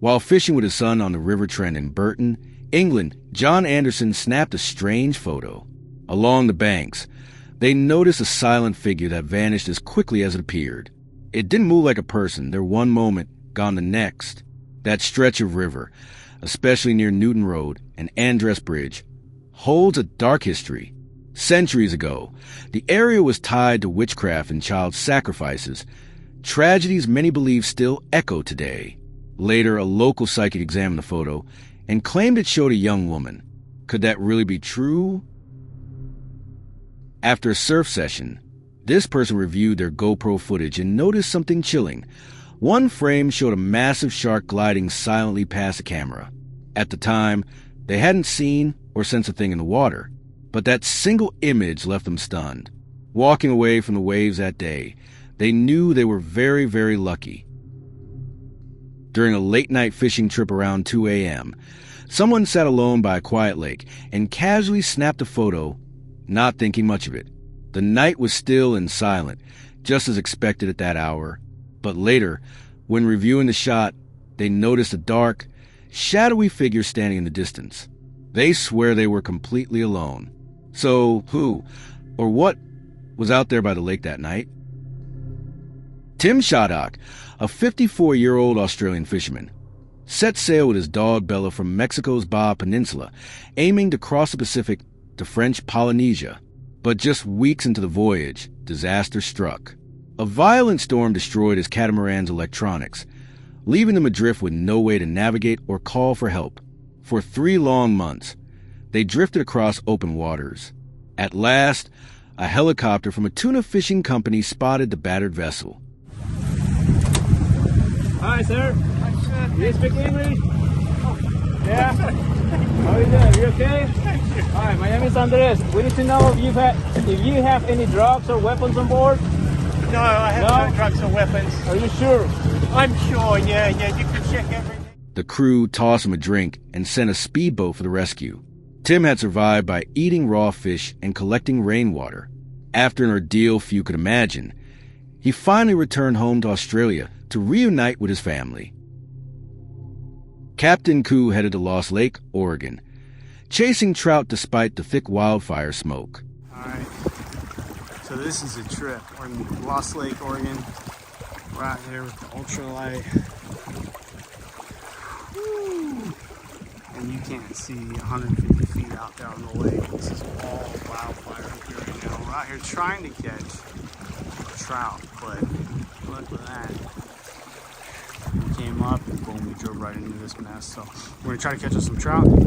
While fishing with his son on the River Trent in Burton, England, John Anderson snapped a strange photo. Along the banks, they noticed a silent figure that vanished as quickly as it appeared. It didn't move like a person, there one moment, gone the next. That stretch of river, especially near Newton Road and Andres Bridge, holds a dark history. Centuries ago, the area was tied to witchcraft and child sacrifices, tragedies many believe still echo today. Later, a local psychic examined the photo and claimed it showed a young woman. Could that really be true? After a surf session, this person reviewed their GoPro footage and noticed something chilling. One frame showed a massive shark gliding silently past the camera. At the time, they hadn't seen or sensed a thing in the water, but that single image left them stunned. Walking away from the waves that day, they knew they were very, very lucky. During a late-night fishing trip around 2 a.m., someone sat alone by a quiet lake and casually snapped a photo, not thinking much of it. The night was still and silent, just as expected at that hour. But later, when reviewing the shot, they noticed a dark, shadowy figure standing in the distance. They swear they were completely alone. So who, or what, was out there by the lake that night? Tim Shaddock, a 54-year-old Australian fisherman, set sail with his dog Bella from Mexico's Baja Peninsula, aiming to cross the Pacific to French Polynesia. But just weeks into the voyage, disaster struck. A violent storm destroyed his catamaran's electronics, leaving them adrift with no way to navigate or call for help. For 3 long months, they drifted across open waters. At last, a helicopter from a tuna fishing company spotted the battered vessel. Hi, sir. Hi, sir. Do you speak English? Yeah? How are you doing? You okay? Hi, my name is Andres. We need to know if you have any drugs or weapons on board. No, I have no drugs or weapons. Are you sure? I'm sure, yeah, you can check everything. The crew tossed him a drink and sent a speedboat for the rescue. Tim had survived by eating raw fish and collecting rainwater. After an ordeal few could imagine, he finally returned home to Australia to reunite with his family. Captain Koo headed to Lost Lake, Oregon, chasing trout despite the thick wildfire smoke. Alright, so this is a trip. We're in Lost Lake, Oregon. We're out here with the ultralight. Woo. And you can't see 150 feet out there on the lake. This is all wildfire up here right now. We're out here trying to catch trout, but look at that. We came up and boom, we drove right into this mess. So we're gonna try to catch us some trout. And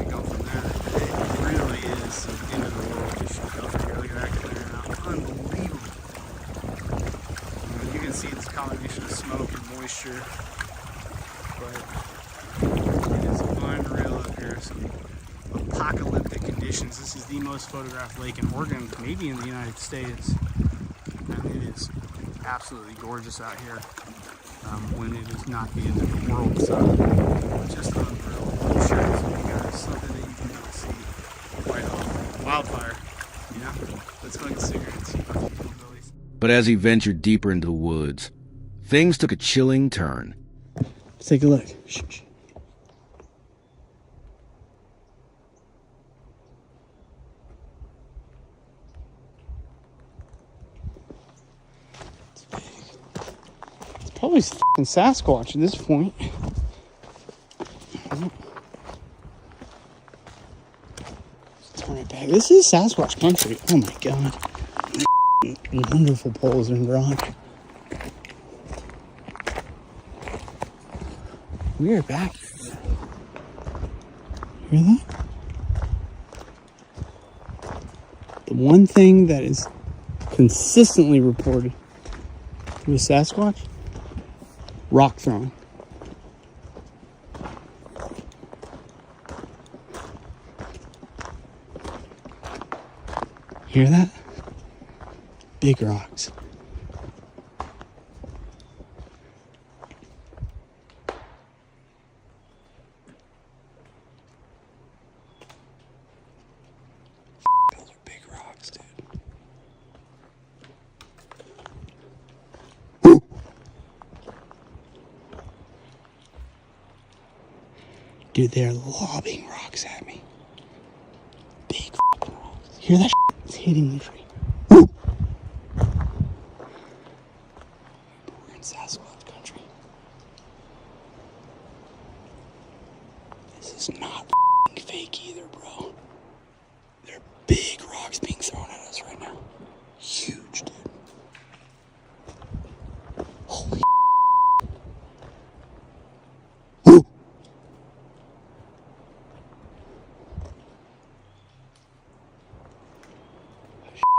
go from there. It really is the end of the world fishing over here. Look at that clearing out. Unbelievable. You can see this combination of smoke and moisture. But it is unreal up here. Some apocalyptic conditions. This is the most photographed lake in Oregon, maybe in the United States. And it is absolutely gorgeous out here when it is not the end of the world. So just unreal. I'm sure it's something that you cannot see quite often. Wildfire, yeah. Let's go get cigarettes. But as he ventured deeper into the woods, things took a chilling turn. Let's take a look. Shh, shh. It's probably fucking Sasquatch at this point. Turn it back. This is Sasquatch country. Oh my god. Wonderful poles and rock. We are back. Hear that? The one thing that is consistently reported with Sasquatch, rock throwing. Hear that? Big rocks. Those are big rocks, dude. Dude, they're lobbing rocks at me. Big fucking rocks. Hear that shit? It's hitting the tree. Woo! We're in Sasquatch country. This is not fake either, bro. They're big rocks being thrown at us right now. Huge, dude. Holy woo!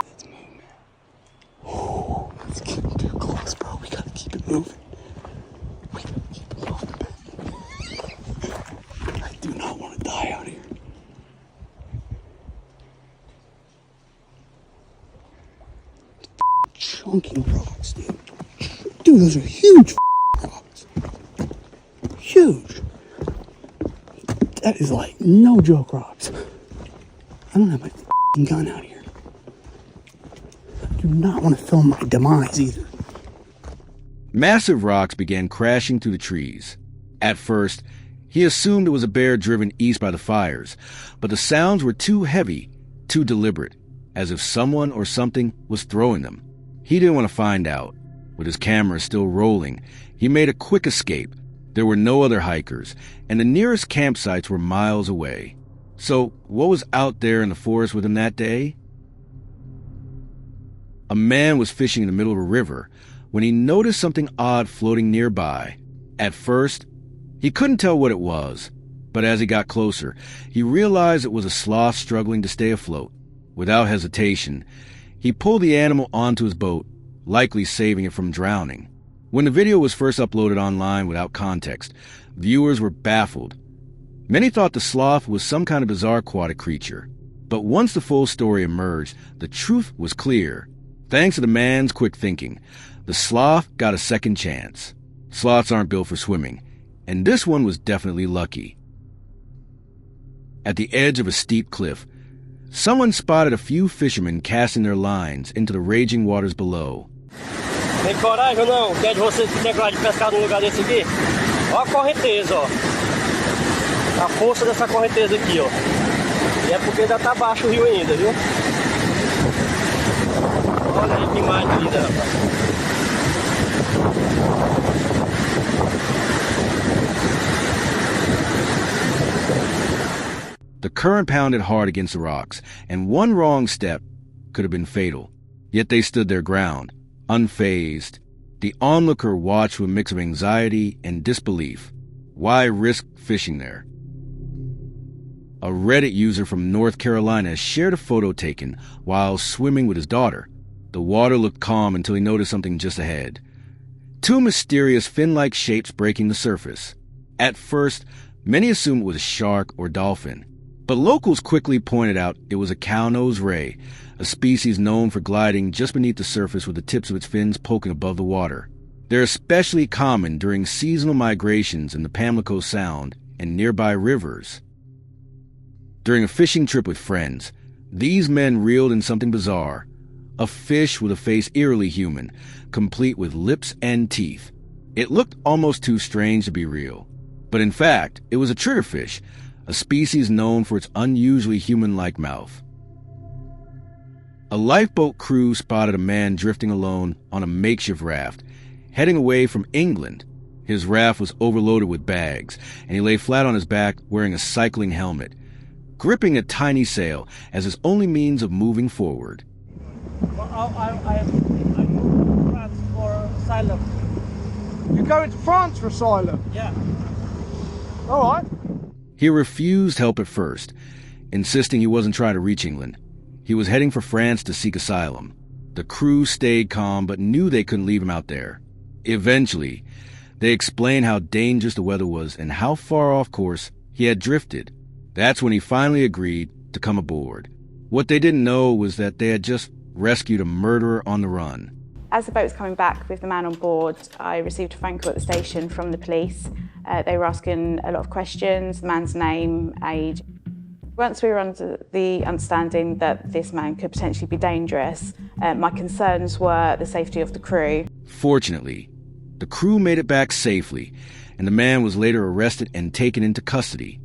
That's moving. Woo, let's keep it too close, bro. We gotta keep it moving. We gotta keep it moving, baby. I do not want to die out here. Chunky rocks, dude. Dude, those are huge rocks. Huge. That is like no joke rocks. I don't have my gun out here. I do not want to film my demise either. Massive rocks began crashing through the trees. At first, he assumed it was a bear driven east by the fires, but the sounds were too heavy, too deliberate, as if someone or something was throwing them. He didn't want to find out. With his camera still rolling, he made a quick escape. There were no other hikers, and the nearest campsites were miles away. So, what was out there in the forest with him that day? A man was fishing in the middle of a river when he noticed something odd floating nearby. At first, he couldn't tell what it was, but as he got closer, he realized it was a sloth struggling to stay afloat. Without hesitation, he pulled the animal onto his boat, likely saving it from drowning. When the video was first uploaded online without context, viewers were baffled. Many thought the sloth was some kind of bizarre aquatic creature. But once the full story emerged, the truth was clear. Thanks to the man's quick thinking, the sloth got a second chance. Sloths aren't built for swimming, and this one was definitely lucky. At the edge of a steep cliff, someone spotted a few fishermen casting their lines into the raging waters below. Tem coragem ou não? Quer coragem de pescar num lugar desse aqui? Ó a correnteza, ó. A força dessa correnteza aqui, ó. E é porque ainda tá baixo o rio ainda, viu? Olha aí que imagem linda, rapaz. The current pounded hard against the rocks, and one wrong step could have been fatal. Yet they stood their ground, unfazed. The onlooker watched with a mix of anxiety and disbelief. Why risk fishing there? A Reddit user from North Carolina shared a photo taken while swimming with his daughter. The water looked calm until he noticed something just ahead. Two mysterious fin-like shapes breaking the surface. At first, many assumed it was a shark or dolphin. But locals quickly pointed out it was a cow-nosed ray, a species known for gliding just beneath the surface with the tips of its fins poking above the water. They're especially common during seasonal migrations in the Pamlico Sound and nearby rivers. During a fishing trip with friends, these men reeled in something bizarre. A fish with a face eerily human, complete with lips and teeth. It looked almost too strange to be real. But in fact, it was a triggerfish, a species known for its unusually human-like mouth. A lifeboat crew spotted a man drifting alone on a makeshift raft, heading away from England. His raft was overloaded with bags, and he lay flat on his back wearing a cycling helmet, gripping a tiny sail as his only means of moving forward. I'm France for asylum. You're going to France for asylum? Yeah. All right. He refused help at first, insisting he wasn't trying to reach England. He was heading for France to seek asylum. The crew stayed calm but knew they couldn't leave him out there. Eventually, they explained how dangerous the weather was and how far off course he had drifted. That's when he finally agreed to come aboard. What they didn't know was that they had just rescued a murderer on the run. As the boat was coming back with the man on board, I received a phone call at the station from the police. They were asking a lot of questions, the man's name, age. Once we were under the understanding that this man could potentially be dangerous, my concerns were the safety of the crew. Fortunately, the crew made it back safely, and the man was later arrested and taken into custody.